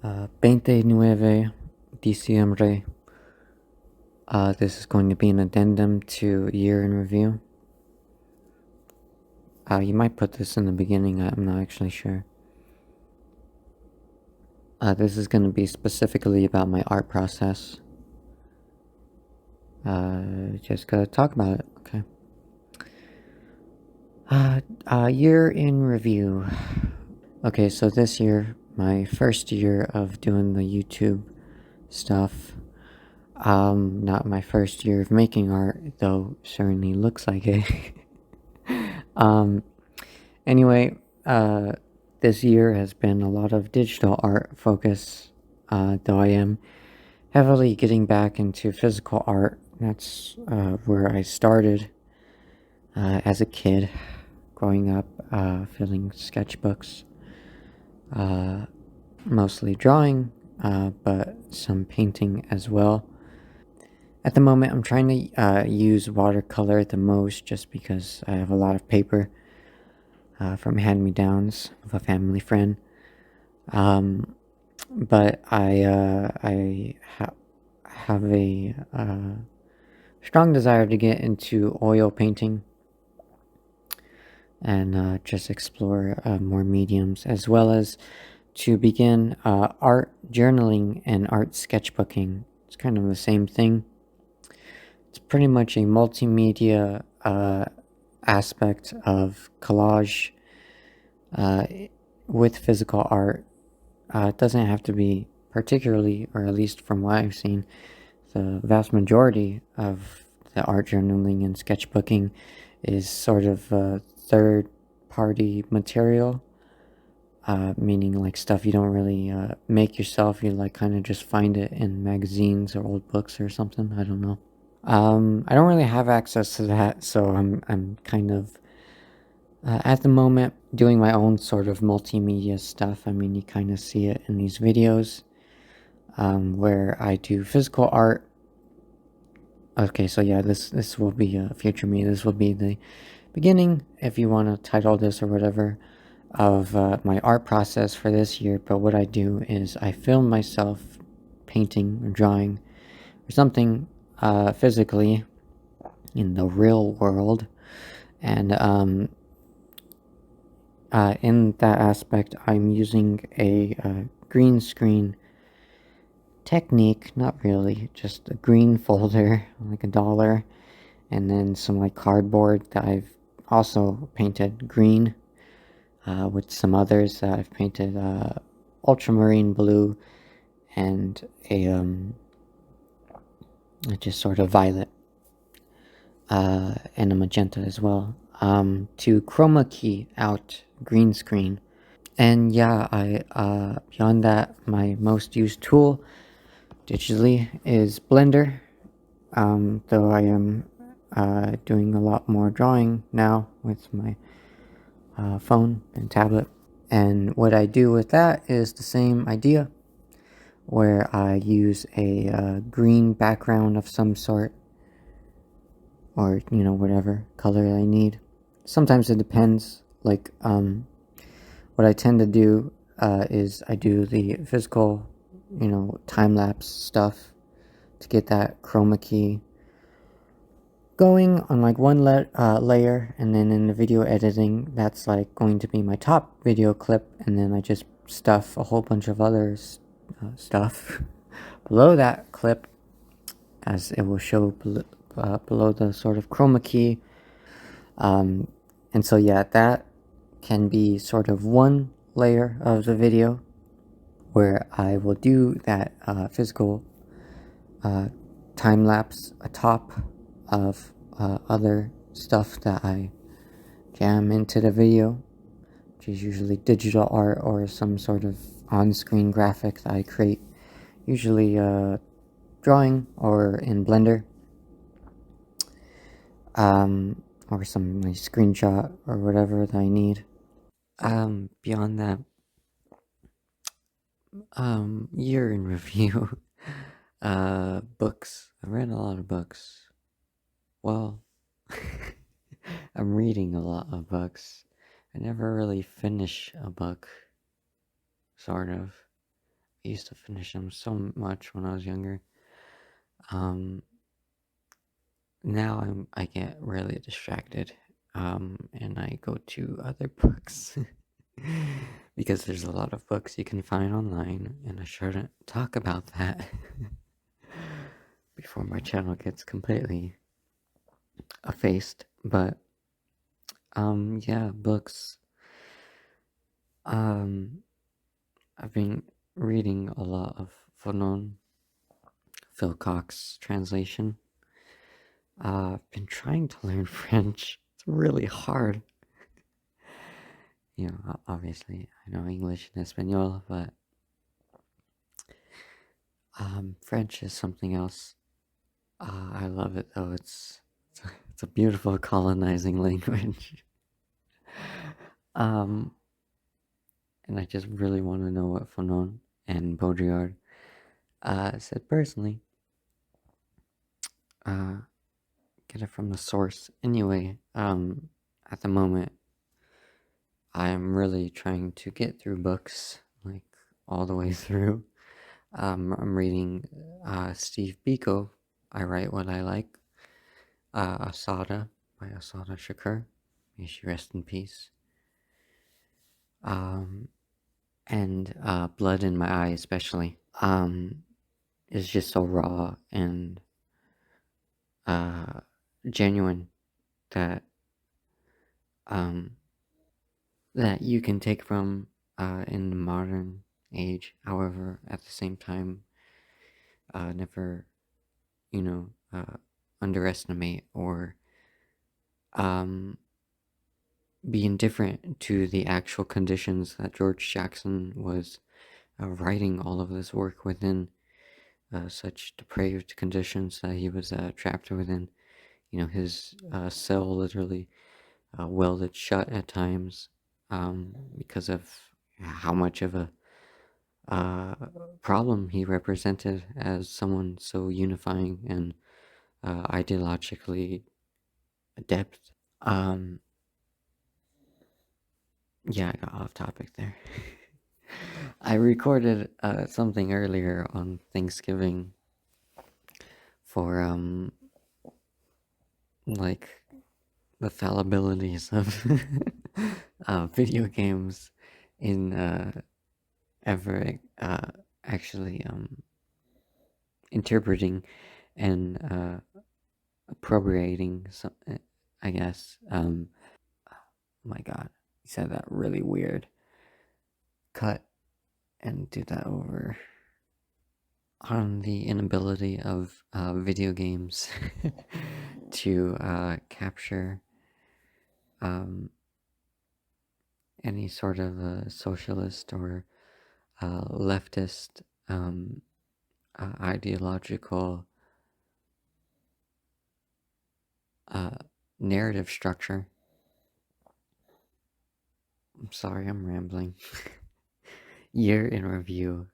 29 diciembre. This is going to be an addendum to year in review. You might put this in the beginning, I'm not actually sure. This is going to be specifically about my art process. Just gonna talk about it, okay? Year in review. Okay, so this year, my first year of doing the YouTube stuff. Not my first year of making art, though certainly looks like it. Anyway, this year has been a lot of digital art focus, though I am heavily getting back into physical art. That's where I started as a kid, growing up, filling sketchbooks, mostly drawing, but some painting as well. At the moment, I'm trying to use watercolor the most just because I have a lot of paper from hand-me-downs of a family friend. But I have a strong desire to get into oil painting and just explore more mediums, as well as to begin art journaling and art sketchbooking. It's kind of the same thing. It's pretty much a multimedia aspect of collage with physical art. It doesn't have to be particularly, or at least from what I've seen, the vast majority of the art journaling and sketchbooking is sort of third party material, meaning like stuff you don't really make yourself. You like kind of just find it in magazines or old books or something. I don't know. I don't really have access to that, so I'm kind of at the moment doing my own sort of multimedia stuff. I mean, you kind of see it in these videos where I do physical art. Okay, so yeah, this will be future me. This will be the beginning, if you want to title this or whatever, of my art process for this year. But what I do is I film myself painting or drawing or something physically in the real world, and in that aspect, I'm using a green screen technique. Not really, just a green folder, like $1, and then some like cardboard that I've also painted green, with some others that I've painted ultramarine blue and just sort of violet, and a magenta as well, to chroma key out green screen. And yeah, beyond that, my most used tool digitally is Blender, though I am doing a lot more drawing now with my phone and tablet. And what I do with that is the same idea, where I use a green background of some sort, or whatever color I need. Sometimes it depends. Like what I tend to do is I do the physical, time-lapse stuff to get that chroma key going on like one layer, and then in the video editing, that's like going to be my top video clip, and then I just stuff a whole bunch of other stuff below that clip, as it will show below the sort of chroma key. And so yeah, that can be sort of one layer of the video where I will do that physical time lapse atop of other stuff that I jam into the video, which is usually digital art or some sort of on-screen graphic that I create, usually drawing or in Blender, or some like, screenshot or whatever that I need. Beyond that, year in review. Books. I read a lot of books. Well, I'm reading a lot of books. I never really finish a book, sort of. I used to finish them so much when I was younger. Um, Now I get really distracted, and I go to other books because there's a lot of books you can find online, and I shouldn't talk about that before my channel gets completely effaced. But yeah, books. Um, I've been reading a lot of Fanon Phil Cox translation. I've been trying to learn French. It's really hard. You know, obviously, I know English and Espanol, but French is something else. I love it though. It's a beautiful colonizing language. um, and I just really want to know what Fanon and Baudrillard said personally. Uh, get it from the source. Anyway, at the moment, I'm really trying to get through books, like all the way through. I'm reading Steve Biko, I Write What I Like, Asada by Asada Shakur. May she rest in peace. And Blood in My Eye, especially, is just so raw and uh, genuine that um, that you can take from in the modern age. However, at the same time, never, you know, underestimate or um, be indifferent to the actual conditions that George Jackson was writing all of this work within, such depraved conditions that he was trapped within. You know, his cell literally welded shut at times because of how much of a uh, problem he represented as someone so unifying and ideologically adept. Um, yeah, I got off topic there. I recorded something earlier on Thanksgiving for like the fallibilities of video games in ever actually interpreting and appropriating some, I guess. Oh my god, he said that really weird. Cut and do that over. On the inability of video games to capture um, any sort of socialist or leftist ideological uh, narrative structure. I'm sorry, I'm rambling. Year in review.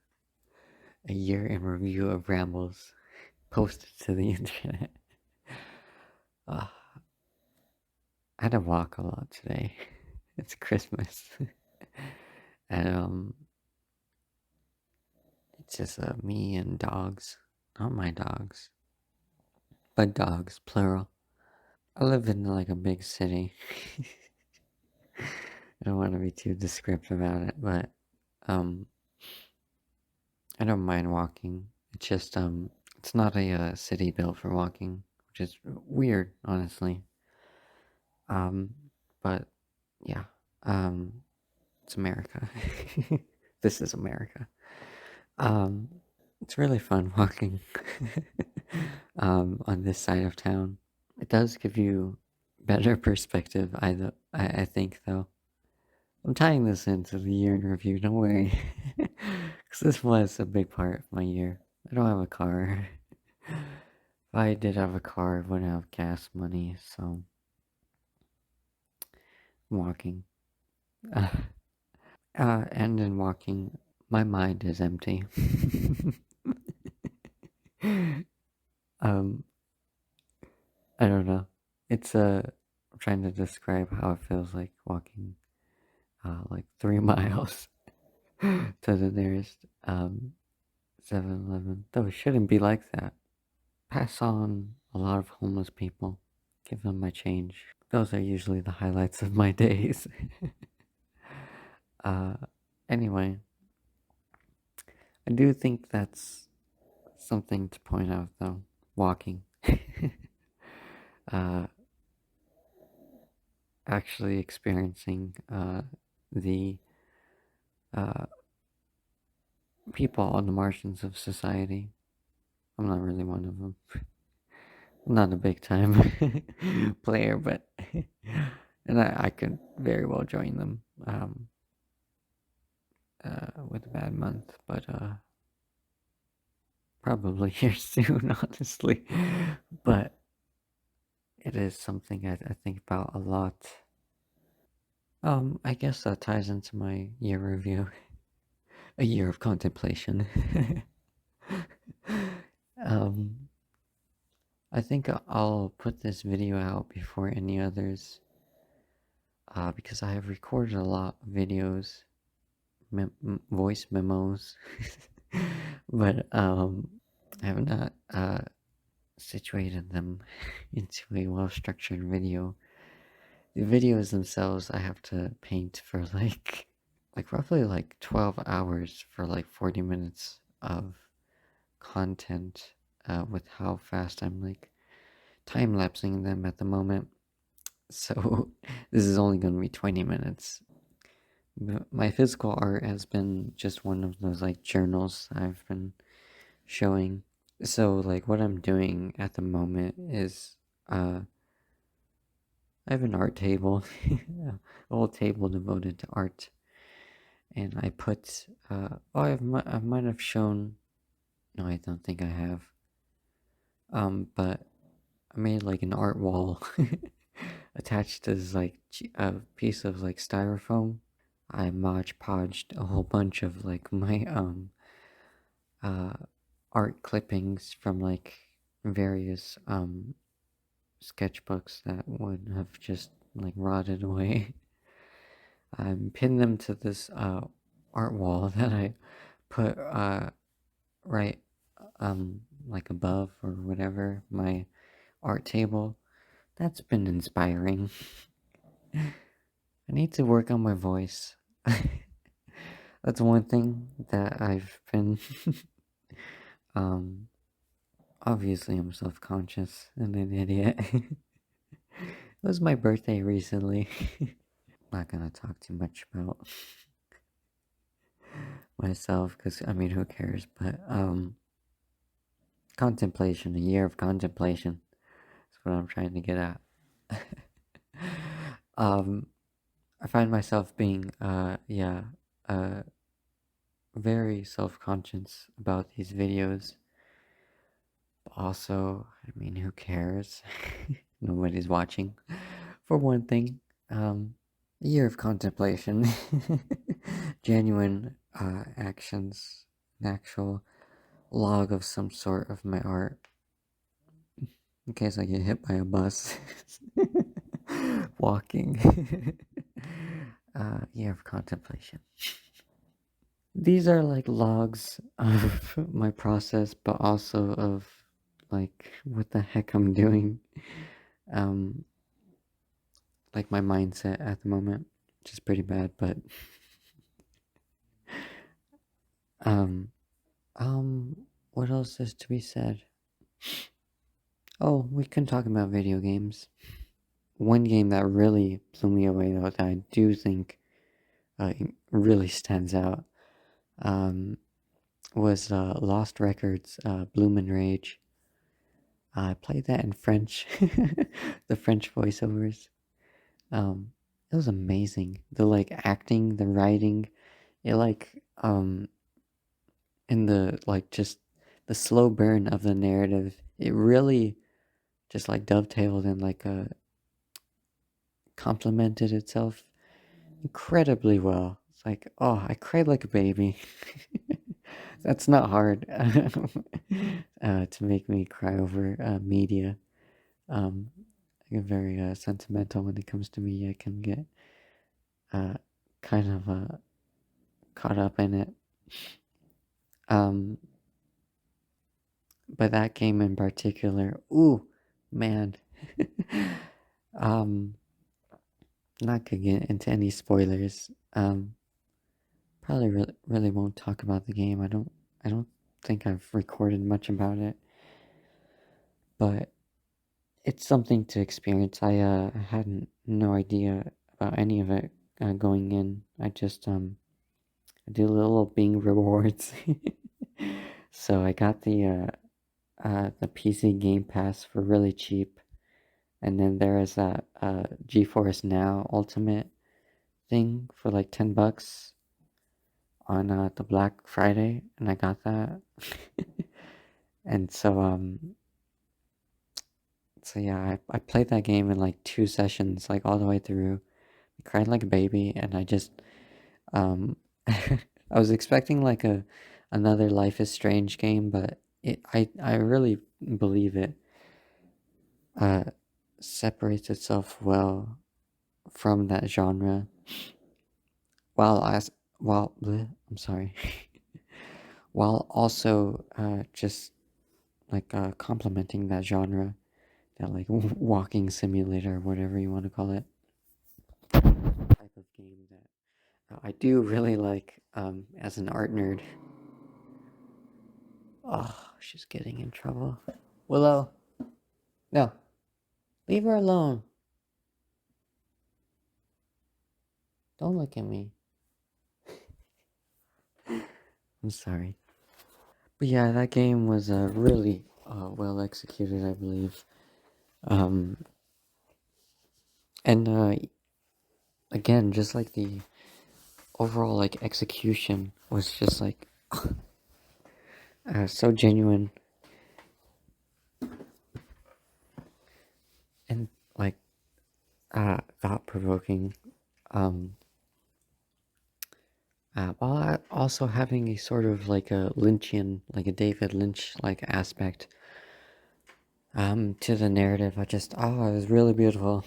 A year in review of rambles posted to the internet. Uh, I had to walk a lot today. It's Christmas. And it's just me and dogs. Not my dogs, but dogs, plural. I live in like a big city. I don't want to be too descriptive about it, but um, I don't mind walking. It's just it's not a city built for walking, which is weird, honestly. Um, but yeah, um, it's America. This is America. Um, it's really fun walking on this side of town. It does give you better perspective, I think, though. I'm tying this into the year in review, don't worry. Because this was a big part of my year. I don't have a car. If I did have a car, I wouldn't have gas money, so I'm walking. And in walking, my mind is empty. um, I don't know. It's I'm trying to describe how it feels like walking like 3 miles to the nearest 7-Eleven. Though it shouldn't be like that. Pass on a lot of homeless people. Give them my change. Those are usually the highlights of my days. uh, anyway, I do think that's something to point out though. Walking. uh, actually experiencing the uh, people on the margins of society. I'm not really one of them. I'm not a big time player, but and I could very well join them with a bad month, but probably here soon, honestly. But it is something I think about a lot. I guess that ties into my year review. A year of contemplation. um, I think I'll put this video out before any others, because I have recorded a lot of videos, voice memos, but I have not situated them into a well-structured video. The videos themselves I have to paint for like roughly like 12 hours for like 40 minutes of content, with how fast I'm like time lapsing them at the moment. So this is only going to be 20 minutes. My physical art has been just one of those like journals I've been showing. So like what I'm doing at the moment is I have an art table, a whole table devoted to art, and I put I might have shown. No, I don't think I have. But I made like an art wall attached to this like a piece of like styrofoam. I Mod Podged a whole bunch of like my uh art clippings from like various sketchbooks that would have just like rotted away. I pinned them to this art wall that I put right like above or whatever my art table. That's been inspiring. I need to work on my voice. That's one thing that I've been um obviously I'm self-conscious and an idiot. It was my birthday recently. Not gonna talk too much about myself because I mean who cares, but contemplation, a year of contemplation is what I'm trying to get at. um I find myself being uh very self-conscious about these videos. But also, I mean who cares? Nobody's watching. For one thing, a year of contemplation. Genuine actions, an actual log of some sort of my art in case I get hit by a bus walking. Year of contemplation. These are like logs of my process, but also of like what the heck I'm doing. Um, like my mindset at the moment, which is pretty bad, but um, what else is to be said? Oh, we can talk about video games. One game that really blew me away, though, that I do think really stands out, um, was Lost Records, Bloom Rage. I played that in French, the French voiceovers. It was amazing. The like acting, the writing, it like in the like just the slow burn of the narrative, it really just like dovetailed and like complemented itself incredibly well. It's like, oh, I cried like a baby. That's not hard to make me cry over media. I'm very sentimental when it comes to media. I can get uh, kind of caught up in it. Um, but that game in particular, ooh, man. um, not gonna get into any spoilers. Probably really won't talk about the game. I don't think I've recorded much about it, but it's something to experience. I had no idea about any of it going in. I did a little Bing rewards, so I got the PC Game Pass for really cheap, and then there is that GeForce Now Ultimate thing for like $10 on the Black Friday, and I got that. And so yeah, I played that game in like 2 sessions, like all the way through. I cried like a baby, and I just um, I was expecting like another Life is Strange game, but I really believe it uh separates itself well from that genre, while as while bleh, I'm sorry, while also just like complementing that genre, that like walking simulator, whatever you want to call it, type of game that I do really like as an art nerd. Oh, she's getting in trouble. Willow, no, leave her alone. Don't look at me. I'm sorry. But yeah, that game was really well executed, I believe. Um, and again, just like the overall like execution was just like so genuine and like thought provoking. Um, while also having a sort of like a Lynchian, like a David Lynch like aspect to the narrative. It was really beautiful.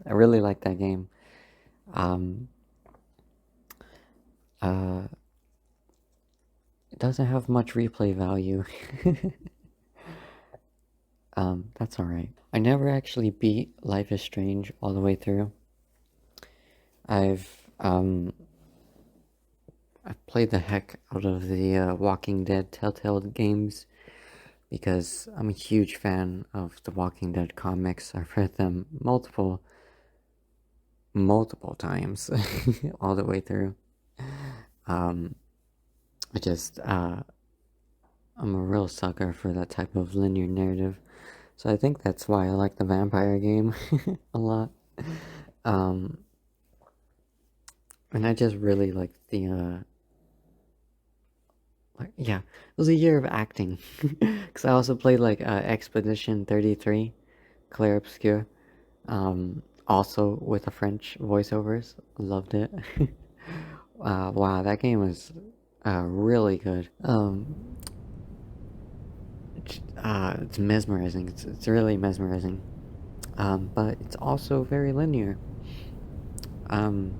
I really like that game. Um, uh, it doesn't have much replay value. That's alright. I never actually beat Life is Strange all the way through. I've played the heck out of the Walking Dead Telltale games because I'm a huge fan of the Walking Dead comics. I've read them multiple times all the way through. Um, I just I'm a real sucker for that type of linear narrative. So I think that's why I like the vampire game a lot. Um, and I just really like yeah, it was a year of acting. Because I also played like Expedition 33, Claire Obscure. Also with the French voiceovers. Loved it. Wow, that game was really good. It's mesmerizing. It's really mesmerizing. But it's also very linear. Um,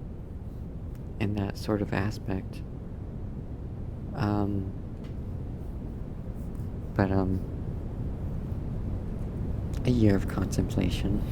in that sort of aspect. Um, but a year of contemplation.